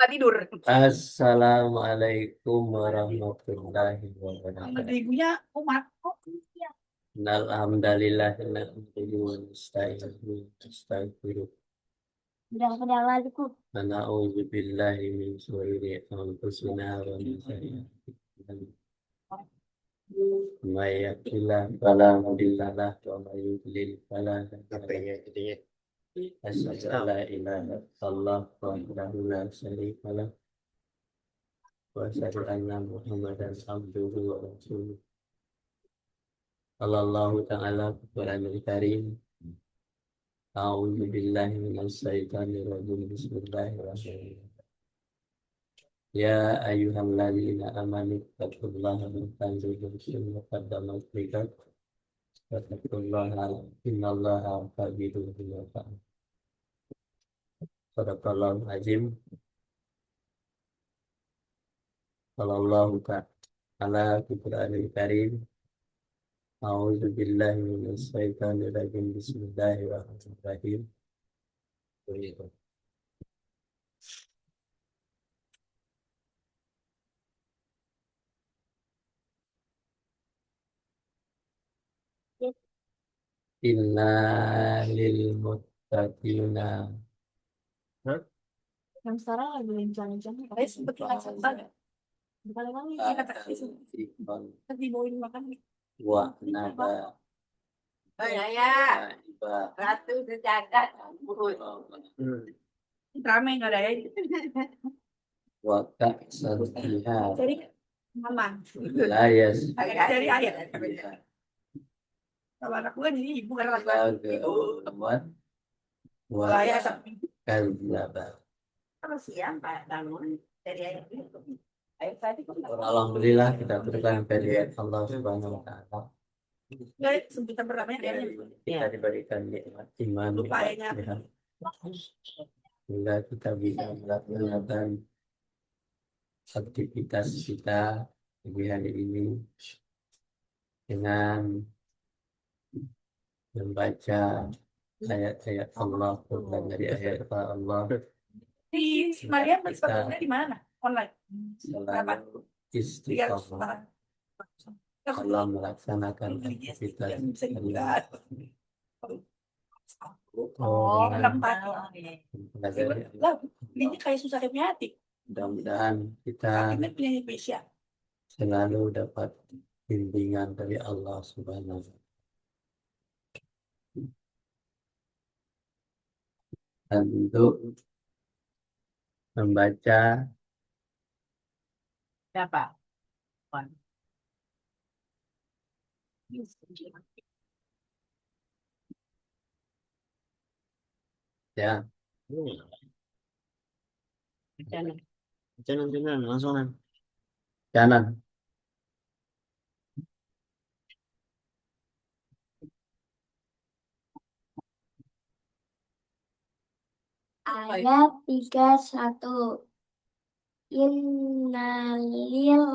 tidur. Assalamualaikum warahmatullahi Nama wabarakatuh. ibunya Umat. Oh, iya. Alhamdulillah nahmaduhu wa nasta'inuhu wa nastaghfiruh. Udah lalu. Wa na'udzu billahi min shururi anfusina wa min sayyiati a'malina. May yahdihillahu fala mudilla lahu wa may yudlil fala hadiya lahu. Asyhadu an la ilaha illallah wahdahu la syarika lahu wa asyhadu anna Muhammadan abduhu wa rasuluh. Sallallahu ta'ala Qur'anul Karim. A'udzu billahi minasy syaithanir rajim. Bismillahirrahmanirrahim. Ya ayyuhalladzina amanu taqullaha wa tanzur nafsun ma qaddamat lighad wa taqullaha innallaha khabirun bima ta'malun. Shadaqallahul azim. Sallallahu ta'ala Qur'anul Karim. A'udzu billahi minasy syaithanir rajim. Bismillahirrahmanirrahim. Inna lil muttaqina. Hah? Yang sekarang lagi lincah-lincah. Saya sempet lincah. Bukan lagi kita tadi bawain makan. Wah, nada. Oh ya ya. Ratu sejagat. Rame nggak ada ya? Waka santiha. Jadi mama. Layas. Dari ayah. Kalau anak gue jadi ibu karena laki-laki. Kemuat. Kalau ayah Waka samping. kalbaba. Kalau siapa bangun dari ayah itu. Ayah tadi kok nggak. Alhamdulillah kita berikan dari Allah Subhanahu wa taala. Nggak, sebutan pertamanya ayahnya. Kita diberikan nikmat iman, Lupa nikmat ayahnya. sehat. Sehingga kita bisa melaksanakan aktivitas kita pagi hari ini dengan membaca ayat-ayat Allah, bukan dari ayat Allah. Di Maria sepatunya di mana? Online. Selalu Iya, istiqomah Allah melaksanakan aktivitas hari Oh, tempat. pelajari. Lah, ini kayak susah hati. Mudah-mudahan kita Ini punya Indonesia. selalu dapat bimbingan dari Allah Subhanahu wa Ta'ala. Dan untuk membaca Siapa? ya, Jangan langsung. kanan. Ayat 31. Innalil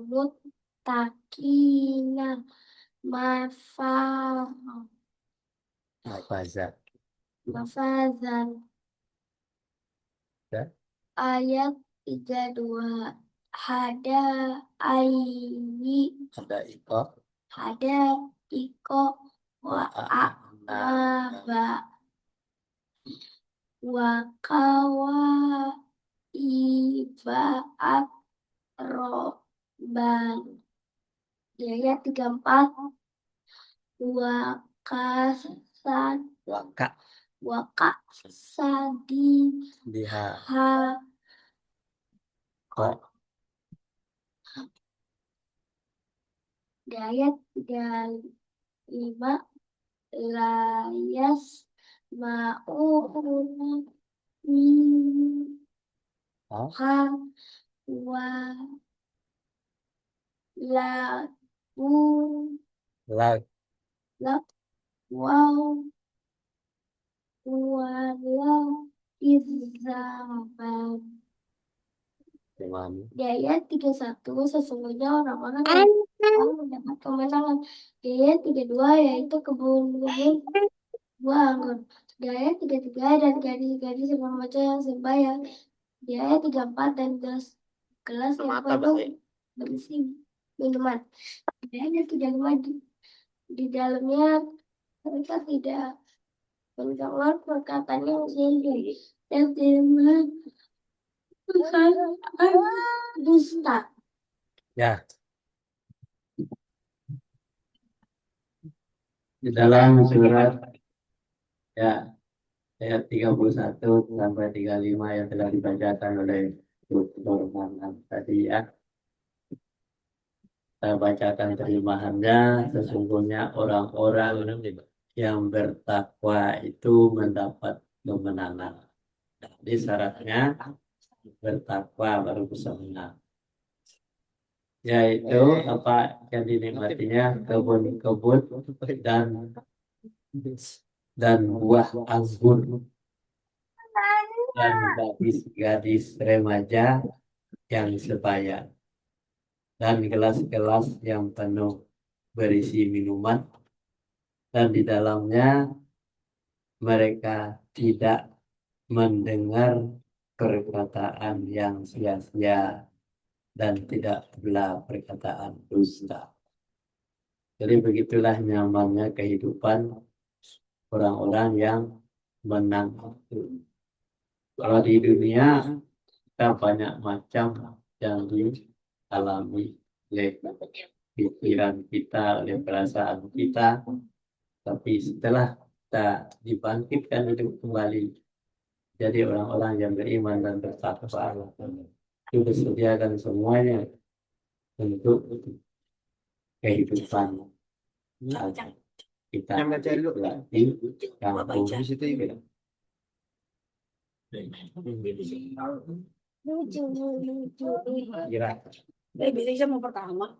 muttaqina Hafazah. mafazan. Ya. Ayat 32. Hada aini Ada iko hada iko wa a'naba wa kawa ibaat roban. Di ayat 34. Wa kasad waka wa kasadi diha ha kok di ayat 35. Layas ma'una oh, ha wa la u la la wow wala izaban. cuman Di ayat 31, sesungguhnya orang-orang yang akan mendapat kemenangan. Di ayat 32, yaitu kebun-kebun buah anggur. Di ayat 33, dan gadis-gadis yang membaca yang sembahyang. Di ayat 34 dan gelas yang penuh berisi minuman. Di ayat 35 di dalamnya mereka tidak mendengar perkataan yang sendiri dan tidak dusta. Ya, di dalam surat ya ayat 31 sampai 35 yang telah dibacakan oleh Dr. Manan tadi ya. Saya bacakan terjemahannya. Sesungguhnya orang-orang yang bertakwa itu mendapat kemenangan. Jadi syaratnya bertakwa baru bisa menang. Yaitu apa yang dinikmatinya kebun-kebun dan buah anggur dan gadis-gadis remaja yang sebaya dan gelas-gelas yang penuh berisi minuman dan di dalamnya mereka tidak mendengar perkataan yang sia-sia dan tidak pula perkataan dusta. Jadi begitulah nyamannya kehidupan orang-orang yang menang itu. Kalau di dunia kita banyak macam yang dialami oleh pikiran kita, oleh perasaan kita. Tapi setelah kita dibangkitkan hidup kembali, jadi orang-orang yang beriman dan bertakwa itu disediakan semuanya untuk kehidupan kita di kampung di situ juga. Lucu. Kira Bisa mau pertama.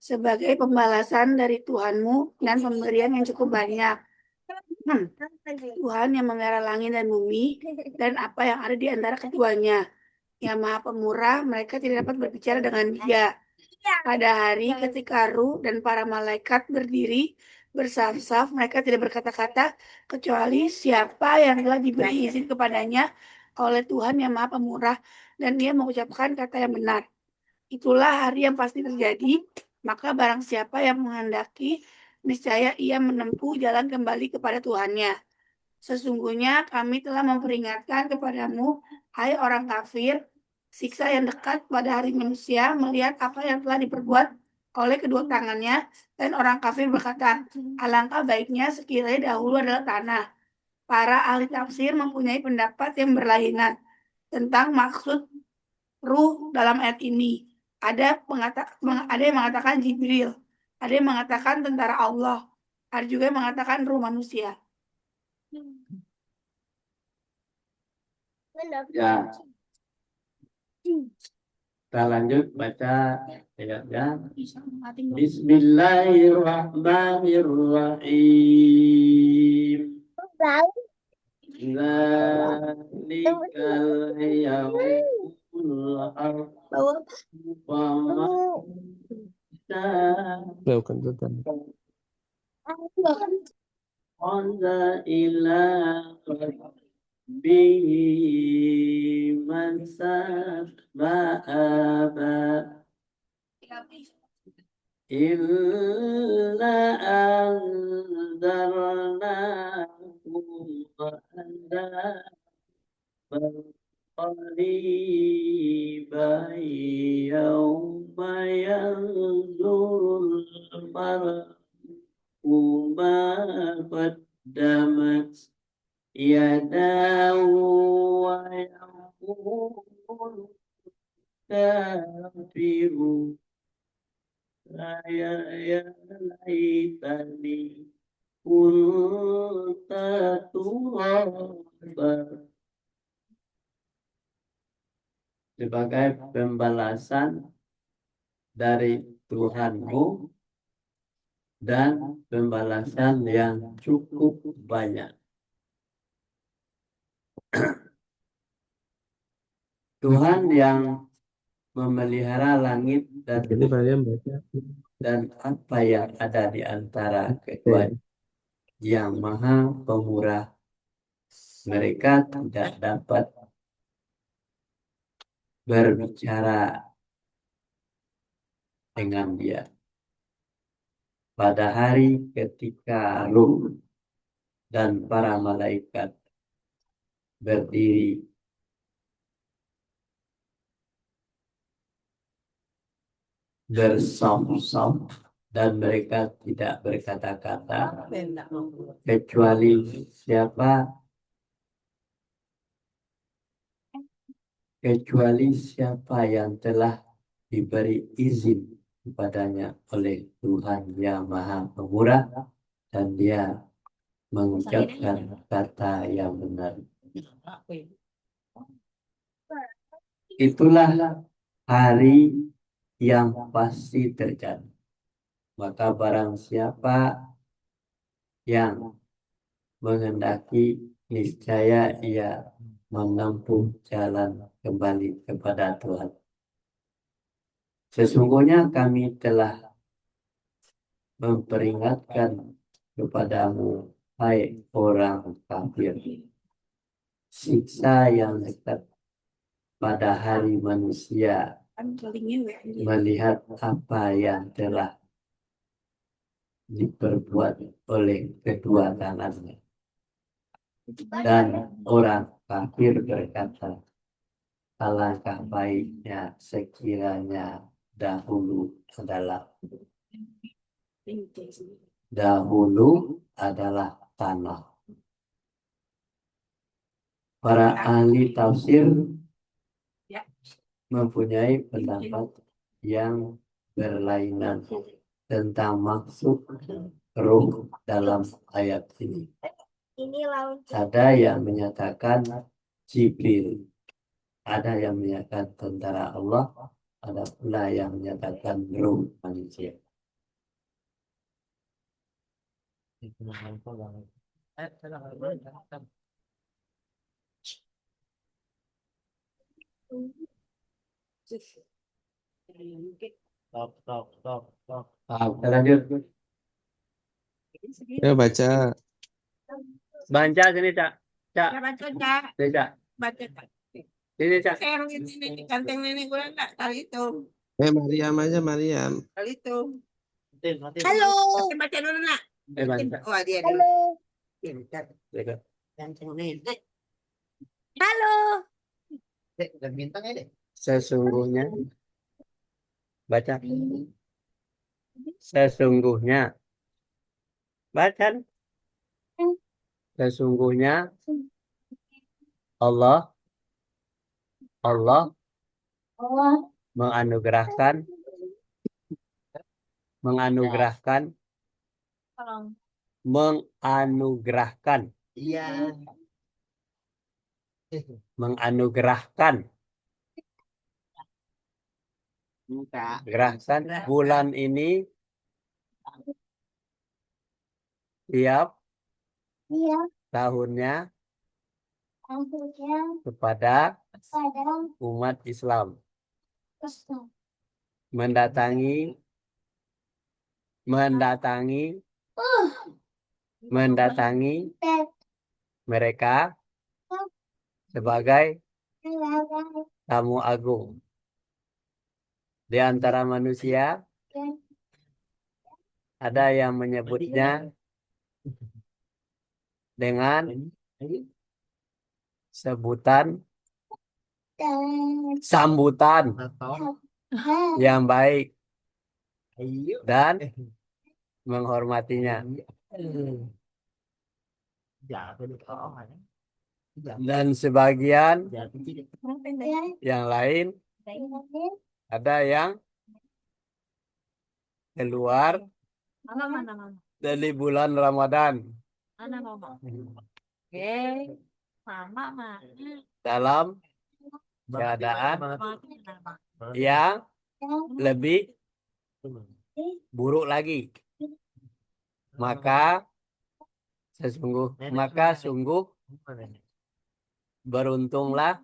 Sebagai pembalasan dari Tuhanmu dan pemberian yang cukup banyak. Tuhan yang memelihara langit dan bumi dan apa yang ada di antara keduanya. Yang Maha Pemurah, mereka tidak dapat berbicara dengan Dia. Pada hari ketika Ruh dan para malaikat berdiri bersaf-saf, mereka tidak berkata-kata kecuali siapa yang telah diberi izin kepadanya oleh Tuhan yang Maha Pemurah dan Dia mengucapkan kata yang benar. Itulah hari yang pasti terjadi, maka barang siapa yang menghendaki, niscaya ia menempuh jalan kembali kepada Tuhannya. Sesungguhnya kami telah memperingatkan kepadamu, hai orang kafir, siksa yang dekat pada hari manusia melihat apa yang telah diperbuat oleh kedua tangannya, dan orang kafir berkata, alangkah baiknya sekiranya dahulu adalah tanah. Para ahli tafsir mempunyai pendapat yang berlainan tentang maksud ruh dalam ayat ini. Ada yang mengatakan Jibril, ada yang mengatakan tentara Allah, ada juga yang mengatakan ruh manusia. ya, kita lanjut baca ayatnya. Bismillahirrahmanirrahim. Zalikal yaumul akbar ila bihi mansababa illa anzarnakum qariban yawma yanzurul mar'u ma qaddamat yadahu wa yaqulu kafiru ya laitani kunta turaba. Sebagai pembalasan dari Tuhanmu dan pembalasan yang cukup banyak. Tuhan yang memelihara langit dan apa yang ada di antara keduanya, yang Maha Pemurah mereka tidak dapat berbicara dengan dia. Pada hari ketika ruh dan para malaikat berdiri bersaf-saf dan mereka tidak berkata-kata kecuali siapa yang telah diberi izin kepadanya oleh Tuhan yang Maha Pemurah dan dia mengucapkan kata yang benar. Itulah hari yang pasti terjadi. Maka barang siapa yang menghendaki, niscaya ia menempuh jalan kembali kepada Tuhan. Sesungguhnya kami telah memperingatkan kepadamu, hai orang kafir, siksa yang dekat pada hari manusia melihat apa yang telah diperbuat oleh kedua tangannya. Dan orang kafir berkata, alangkah baiknya sekiranya dahulu adalah tanah. Para ahli tafsir mempunyai pendapat yang berlainan tentang maksud ruh dalam ayat ini. Ada yang menyatakan Jibril, ada yang menyatakan tentara Allah, ada pula yang menyatakan ruh manusia. Kita lanjut. Ya baca. Baca sini, Cak. Cak. Baca, Cak. Sini, Cak. Baca, Cak. Sini, Cak. Serong ini di kanteng nenek gue enggak kali itu. Mariam aja Mariam. Kali itu. Halo. Baca dulu, Nak. Baca. Oh, dia dulu. Halo. Pintar. Baca. Kanteng nenek. Halo. Sesungguhnya baca. Sesungguhnya baca. Sesungguhnya Allah Allah. menganugerahkan gerahkan bulan ini tiap Iya. tahunnya Akhirnya kepada pada umat Islam pesan. mendatangi Tet. mereka sebagai tamu agung di antara manusia. Ada yang menyebutnya dengan sebutan sambutan yang baik dan menghormatinya. Dan sebagian yang lain ada yang keluar dari bulan Ramadan dalam keadaan yang lebih buruk lagi. Maka sungguh beruntunglah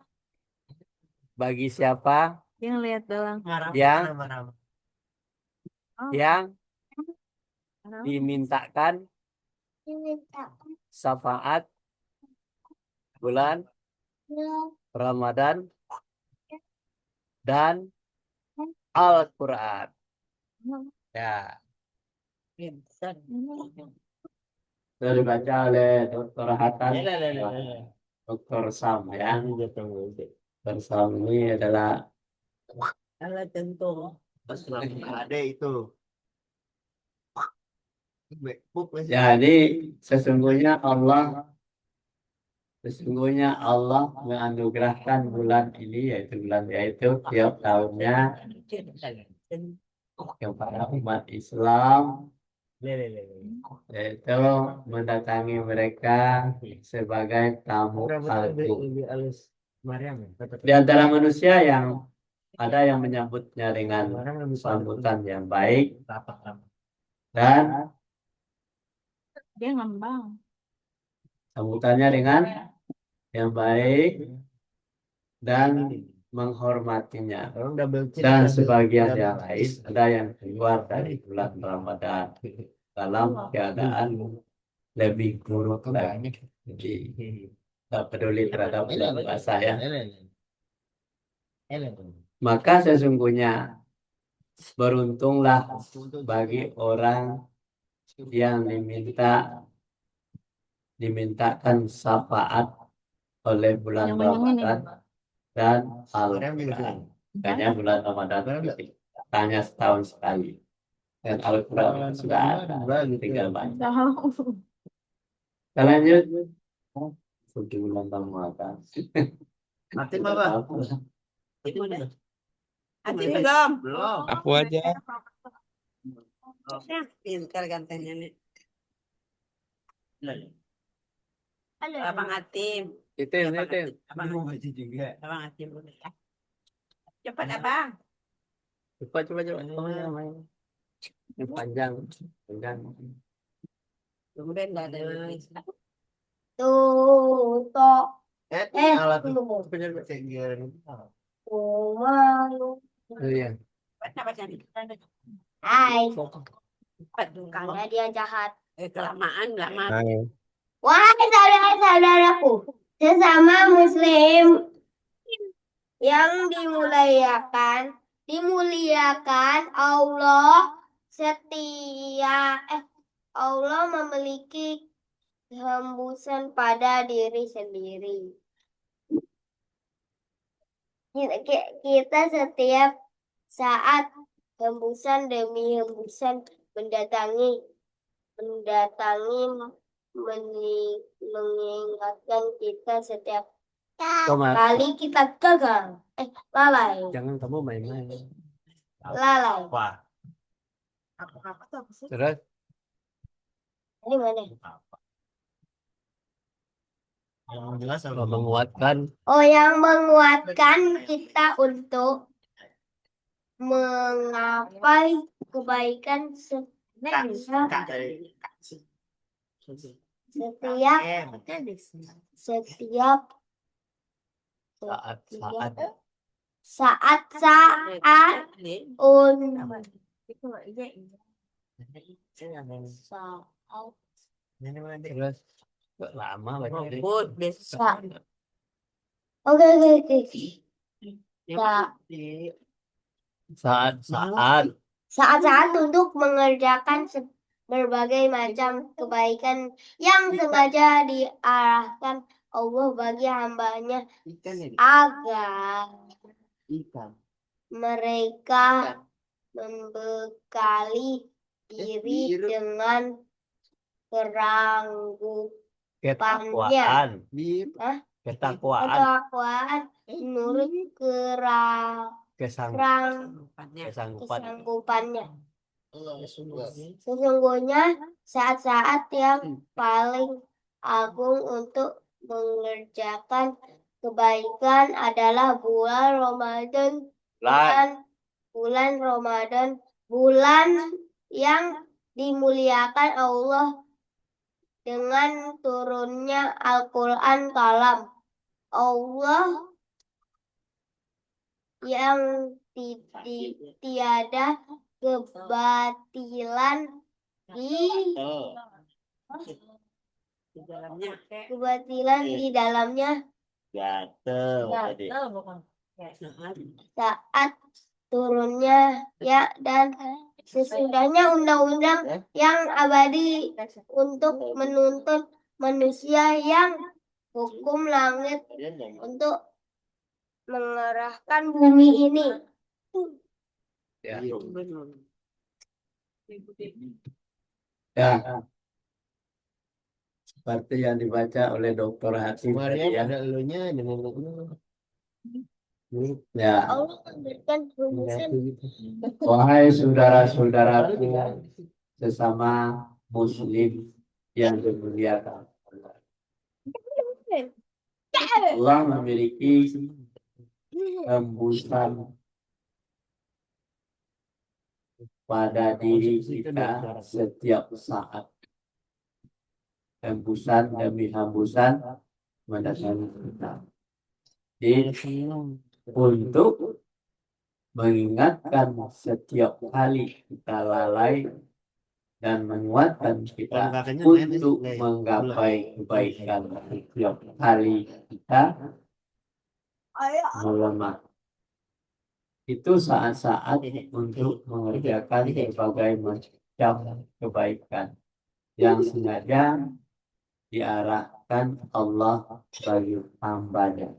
bagi siapa Yang lihat doang. yang dimintakan syafaat bulan Ramadan dan Al-Quran. Ya, sudah dibaca oleh Dr. Hasan, Dr. Sam ya. Dr. Sam ini adalah Ada itu. jadi sesungguhnya Allah menganugerahkan bulan ini yaitu tiap tahunnya kepada umat Islam, yaitu mendatangi mereka sebagai tamu agung. Di antara manusia yang ada yang menyambutnya dengan sambutan yang baik dan Dia ngembang. sambutannya dengan yang baik dan menghormatinya. Dan sebagian yang lain ada yang keluar dari bulan Ramadan dalam keadaan lebih buruk lagi. Jadi tak peduli terhadap puasa ya. Maka sesungguhnya beruntunglah bagi orang yang dimintakan syafaat oleh bulan Ramadan dan Al-Quran. Makanya bulan Ramadan tanya setahun sekali. Dan Al-Quran sudah ada, tinggal baca. Kita lanjut. Suci bulan Ramadan. Mati apa? Mati belum? Belum. Aku aja. Pintar gantengnya nih. Abang Atim. Itu. Abang Atim boleh ya. Cepat abang. Coba. Yang panjang. Kemudian nggak ada. Tuh, Alat tunggu. Iya. Apa jadi? Hai, Cepat dong. karena dia jahat. Kelamaan lama. Hai. Wahai saudara-saudaraku, sesama Muslim yang dimuliakan Allah memiliki hembusan pada diri sendiri. Kita setiap saat hembusan demi hembusan mendatangi mengingatkan kita setiap kali kita gagal. Lalai. Jangan kamu main-main. Lalai. Wah. Apa tuh? Terus Ini mana? Yang jelas menguatkan Yang menguatkan kita untuk menggapai kebaikan setiap saat terus lama lagi. Oke. Saat-saat untuk mengerjakan berbagai macam kebaikan yang sengaja diarahkan Allah bagi hambanya agar mereka membekali diri dengan Ketakwaan menurut kesanggupannya. Sesungguhnya saat-saat yang paling agung untuk mengerjakan kebaikan adalah bulan Ramadan, bulan yang dimuliakan Allah dengan turunnya Al-Quran kalam Allah yang tiada kebatilan Di dalamnya. kebatilan di dalamnya Gatel tadi. Bukan. saat turunnya ya dan sesudahnya undang-undang yang abadi untuk menuntun manusia yang hukum langit untuk mengerahkan bumi ini. Ya. Benar. Ya. Seperti yang dibaca oleh Dr. Hatim tadi ya. Ada elunya dengan Ya. Allah memberikan rumusan Wahai saudara-saudaraku sesama muslim yang dimuliakan Allah. Allah memiliki hembusan pada diri kita setiap saat. Hembusan demi hembusan mendatangi kita. Jadi, untuk mengingatkan setiap kali kita lalai dan menguatkan kita untuk menggapai kebaikan setiap kali kita melemah. Itu saat-saat untuk mengerjakan berbagai macam kebaikan yang sengaja diarahkan Allah bagi hambanya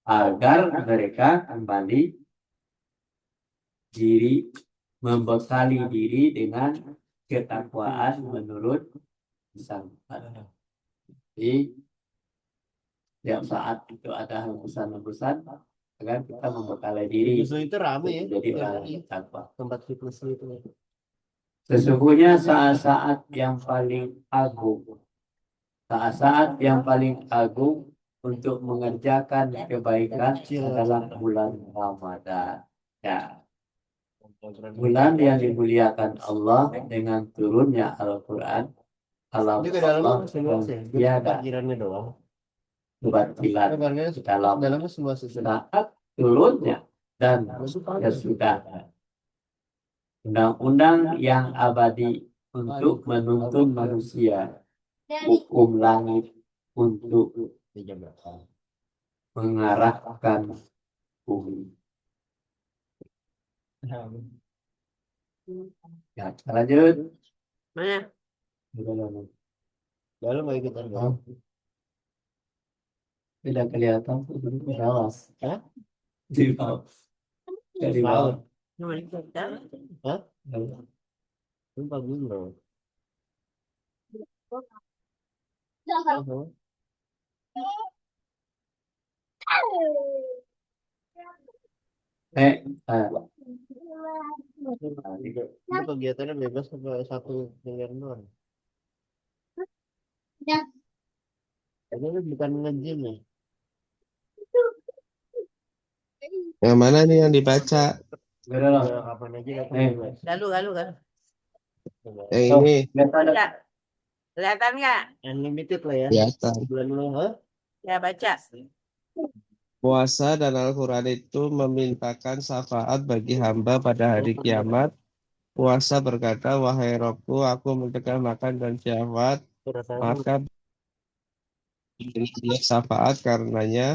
agar mereka kembali diri, membekali diri dengan ketakwaan menurut sang Allah. Jadi setiap saat itu ada hembusan-hembusan agar kita membekali diri itu rame ya. jadi orang yang takwa. Tempat fitness itu. Sesungguhnya saat-saat yang paling agung, saat-saat yang paling agung untuk mengerjakan kebaikan adalah bulan Ramadan. Ya, bulan yang dimuliakan Allah dengan turunnya Al-Quran. Allah tiada doang. kebatilan dalam semua saat turunnya dan sesudah undang-undang yang abadi untuk menuntun manusia, hukum langit untuk mengarahkan bumi. Ya, lanjut. Mana? Lalu mau ikutan dong. Tidak kelihatan tuh di bawah. Hah? Di bawah. Di bawah. Cuma kita. Hah? Lupa dulu. Itu kegiatannya bebas sampai 1 miliar doang. Ini bukan nge-gym ya? Yang mana nih yang dibaca? Ya, Kapan aja Lalu. Yang ini Kelihatan nggak? unlimited lah ya. biasa. Bulan lo, ha? Ya baca. Puasa dan Al-Quran itu memintakan syafaat bagi hamba pada hari kiamat. Puasa berkata, wahai Robku, aku mencegah makan dan syahwat, maka beri dia syafaat karenanya.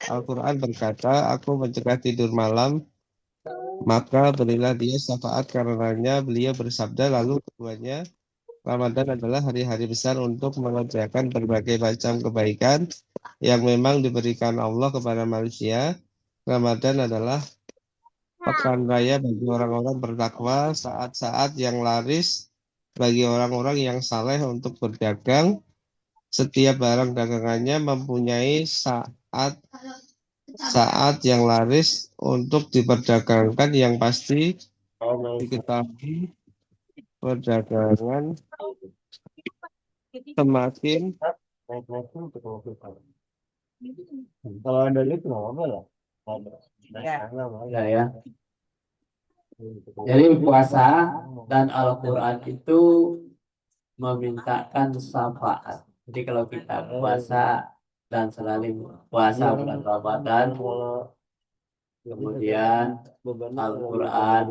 Al-Quran berkata, aku mencegah tidur malam, maka berilah dia syafaat karenanya. Beliau bersabda, lalu keduanya, Ramadan adalah hari-hari besar untuk mengerjakan berbagai macam kebaikan yang memang diberikan Allah kepada manusia. Ramadan adalah pekan raya bagi orang-orang bertakwa, saat-saat yang laris bagi orang-orang yang saleh untuk berdagang. Setiap barang dagangannya mempunyai saat yang laris untuk diperdagangkan yang pasti diketahui perdagangan semakin Kalau ada lift nggak apa lah. ya. Jadi puasa dan Al-Quran itu memintakan syafaat. Jadi kalau kita puasa dan selalu puasa bulan Ramadan, kemudian Al-Quran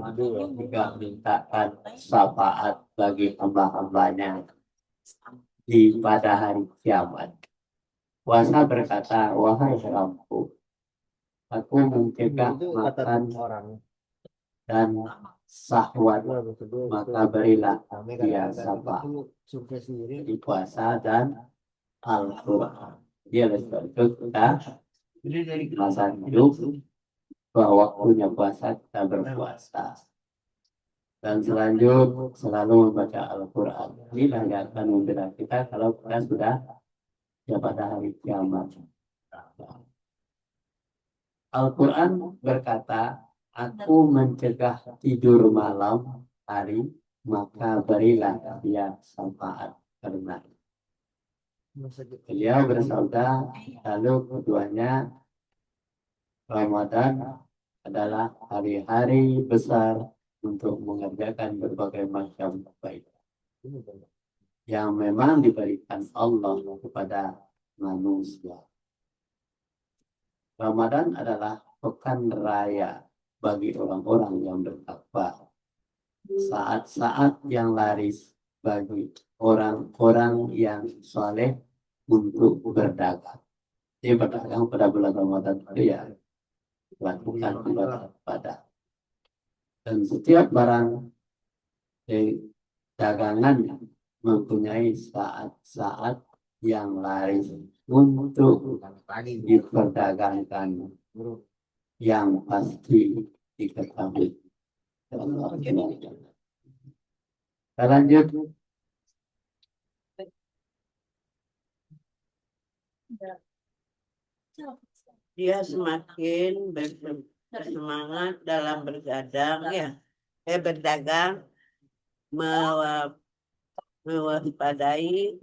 juga mintakan syafaat bagi hamba-hambanya. pada hari kiamat. Puasa berkata, wahai Rabbku, aku mencegah makan dan syahwat, maka berilah dia sabar di puasa dan Al-Quran. Dia lebih kita masa hidup bahwa waktunya puasa kita berpuasa. Dan selanjutnya selalu membaca Al-Quran. Inilah yang akan membela kita kalau kita sudah pada hari kiamat. Al-Quran berkata, aku mencegah tidur malam hari, maka berilah dia syafaat karena beliau bersabda, lalu keduanya Ramadan adalah hari-hari besar untuk mengerjakan berbagai macam kebaikan yang memang diberikan Allah kepada manusia. Ramadan adalah pekan raya bagi orang-orang yang bertakwa. Saat-saat yang laris bagi orang-orang yang soleh untuk berdagang. Jadi berdagang pada bulan Ramadan itu ya lakukan ibadah. Dan setiap barang dagangan mempunyai saat-saat yang laris untuk diperdagangkan yang pasti diketahui. Kita lanjut. Dia semakin bersemangat dalam berdagang, berdagang, mewaspadai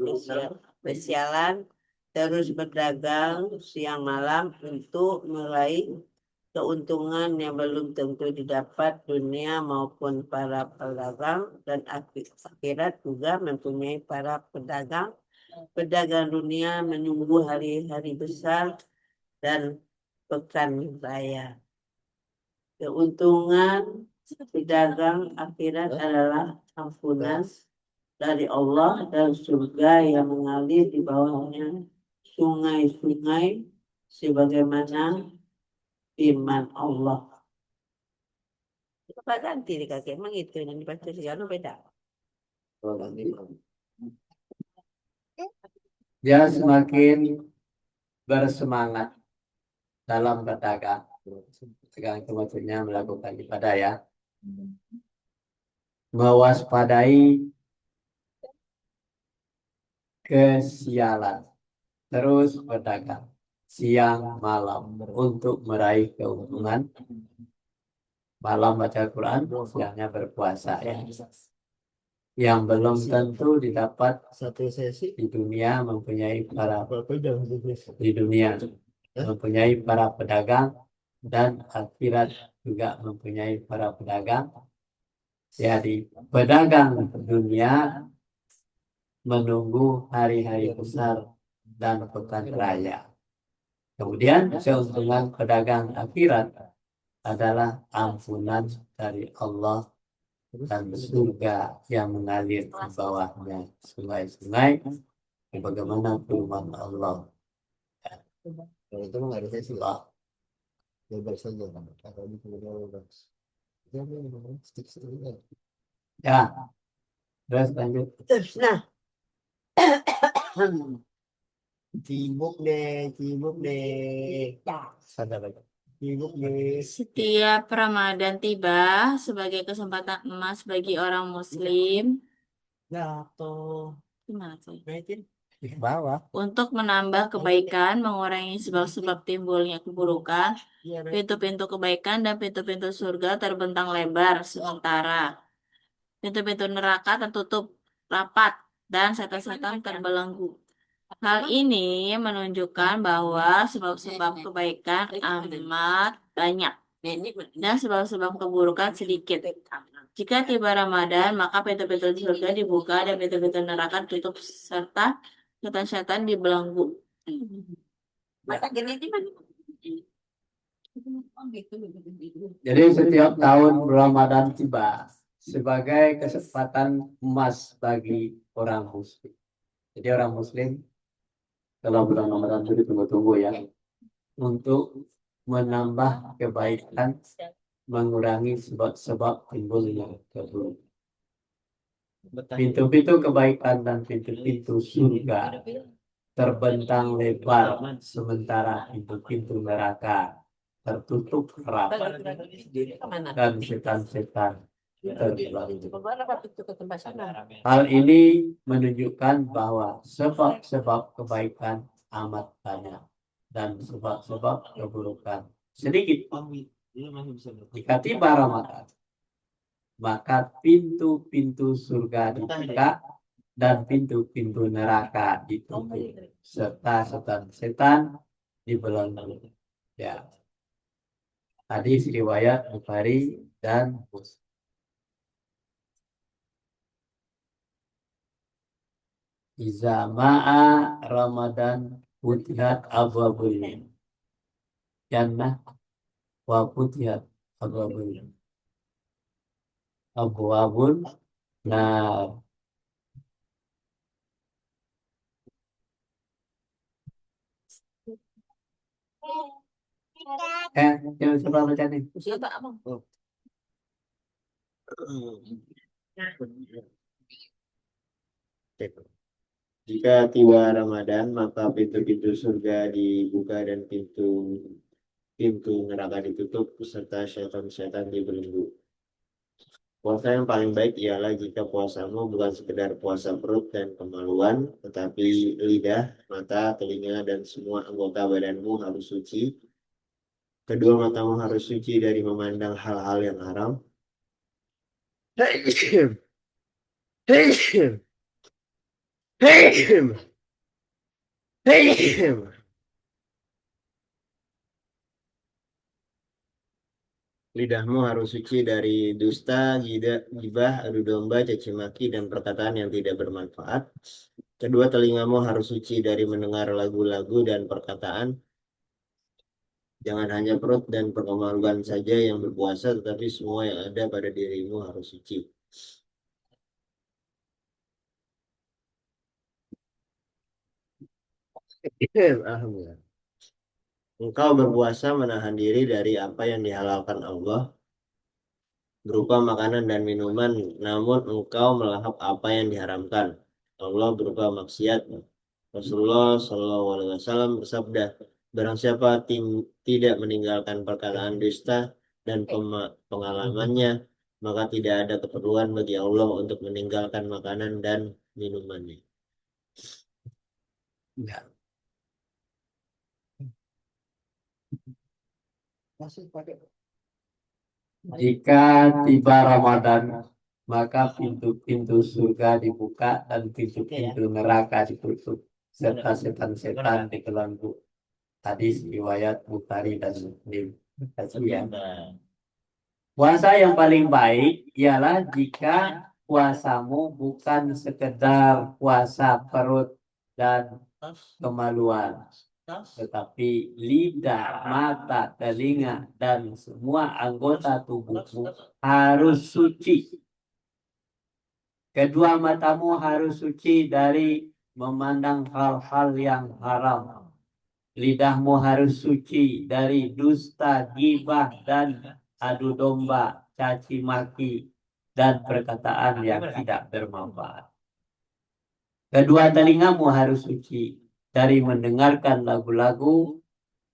kesialan, terus berdagang siang malam untuk meraih keuntungan yang belum tentu didapat dunia maupun para pedagang, dan akhirat juga mempunyai para pedagang. Pedagang dunia menunggu hari-hari besar dan pekan raya. Keuntungan pedagang akhirat adalah ampunan dari Allah dan surga yang mengalir di bawahnya sungai-sungai sebagaimana firman Allah. Coba ganti di kaki, emang itu yang dibaca segala beda. Dia semakin bersemangat dalam berdagang. Berdagang itu maksudnya melakukan ibadah ya. Mewaspadai kesialan. Terus berdagang siang malam untuk meraih keuntungan. Malam baca Quran, siangnya berpuasa ya. Yang belum tentu didapat Satu sesi di dunia mempunyai para mempunyai para pedagang, dan akhirat juga mempunyai para pedagang. Jadi pedagang dunia menunggu hari-hari besar dan pekan raya. Kemudian keuntungan pedagang akhirat adalah ampunan dari Allah dan surga yang mengalir di bawahnya sungai-sungai sebagaimana firman Allah. kalau itu nggak ada sesi lah, bebas saja kan, kalau di bebas. Ya, terus lanjut. Nah, Cibuk deh. Sadar lagi. Cibuk deh. Setiap Ramadan tiba sebagai kesempatan emas bagi orang Muslim. Jatuh. Gimana sih? Di bawah. Untuk menambah kebaikan, mengurangi sebab-sebab timbulnya keburukan, pintu-pintu kebaikan dan pintu-pintu surga terbentang lebar sementara. Pintu-pintu neraka tertutup rapat dan setan-setan terbelenggu. Hal ini menunjukkan bahwa sebab-sebab kebaikan amat banyak dan sebab-sebab keburukan sedikit. Jika tiba Ramadan, maka pintu-pintu surga dibuka dan pintu-pintu neraka ditutup serta setan-setan dibelenggu. Jadi setiap tahun Ramadan tiba sebagai kesempatan emas bagi orang muslim. Jadi orang Muslim kalau bulan Ramadan itu ditunggu-tunggu ya untuk menambah kebaikan, mengurangi sebab-sebab timbulnya keburukan. Pintu-pintu kebaikan dan pintu-pintu surga terbentang lebar, sementara pintu-pintu neraka tertutup rapat dan setan-setan terbelah. Hal ini menunjukkan bahwa sebab-sebab kebaikan amat banyak dan sebab-sebab keburukan sedikit. Jika tiba Ramadan, maka pintu-pintu surga dibuka dan pintu-pintu neraka ditutup serta setan-setan dibelenggu. Ya. Hadis riwayat Bukhari dan Muslim. Iza ma'a Ramadan futihat abwabul jannah wa futihat abwabul nar. Yang coba baca nih. Jika tiba Ramadan, maka pintu-pintu surga dibuka dan pintu neraka ditutup serta setan-setan dibelenggu. Puasa yang paling baik ialah jika puasamu bukan sekedar puasa perut dan kemaluan, tetapi lidah, mata, telinga, dan semua anggota badanmu harus suci. Kedua matamu harus suci dari memandang hal-hal yang haram. Lidahmu harus suci dari dusta, gibah, adu domba, caci maki, dan perkataan yang tidak bermanfaat. Kedua telingamu harus suci dari mendengar lagu-lagu dan perkataan. Jangan hanya perut dan perkemaluan saja yang berpuasa, tetapi semua yang ada pada dirimu harus suci. Alhamdulillah. Engkau berpuasa menahan diri dari apa yang dihalalkan Allah berupa makanan dan minuman, namun engkau melahap apa yang diharamkan Allah berupa maksiat. Rasulullah SAW bersabda, barang siapa tidak meninggalkan perkataan dusta dan pengalamannya, maka tidak ada keperluan bagi Allah untuk meninggalkan makanan dan minumannya. Ya. Jika tiba Ramadan, maka pintu-pintu surga dibuka dan pintu-pintu neraka ditutup serta setan-setan dibelenggu. Hadis riwayat Bukhari dan Muslim. Puasa yang paling baik ialah jika puasamu bukan sekedar puasa perut dan kemaluan, tetapi lidah, mata, telinga, dan semua anggota tubuhmu harus suci. Kedua matamu harus suci dari memandang hal-hal yang haram. Lidahmu harus suci dari dusta, gibah, dan adu domba, caci maki, dan perkataan yang tidak bermanfaat. Kedua telingamu harus suci dari mendengarkan lagu-lagu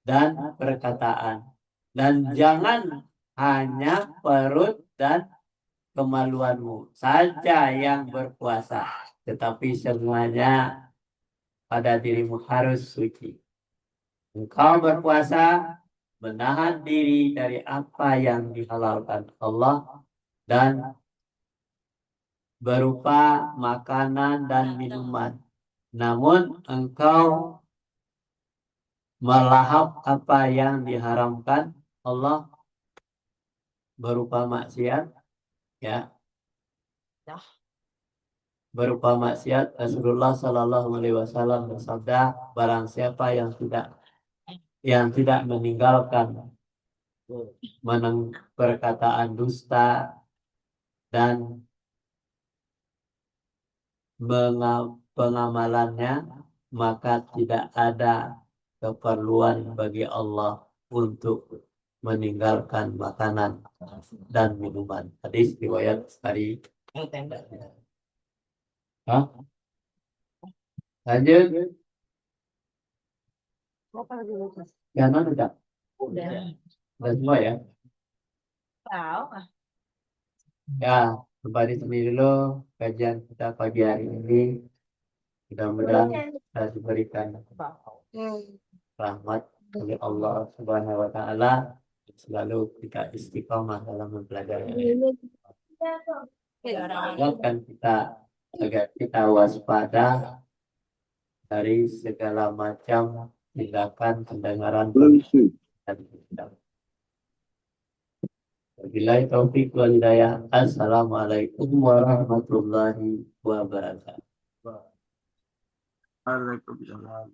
dan perkataan. Dan jangan hanya perut dan kemaluanmu saja yang berpuasa, tetapi semuanya pada dirimu harus suci. Engkau berpuasa menahan diri dari apa yang dihalalkan Allah dan berupa makanan dan minuman. Namun engkau melahap apa yang diharamkan Allah berupa maksiat, ya. Berupa maksiat, Rasulullah Shallallahu Alaihi Wasallam bersabda, barang siapa yang tidak meninggalkan perkataan dusta dan pengamalannya, maka tidak ada keperluan bagi Allah untuk meninggalkan makanan dan minuman. Hadis riwayat Bukhari. Hah? Lanjut. Yang mana udah? Udah semua ya? Ya, sampai di sini dulu kajian kita pagi hari ini. Mudah-mudahan kita diberikan rahmat oleh Allah Subhanahu wa Ta'ala. Selalu kita istiqomah dalam mempelajari. Ingatkan kita agar kita waspada dari segala macam tindakan pendengaran dan tindakan. Wabillahi taufiq wal hidayah. Assalamualaikum warahmatullahi wabarakatuh. Waalaikumsalam.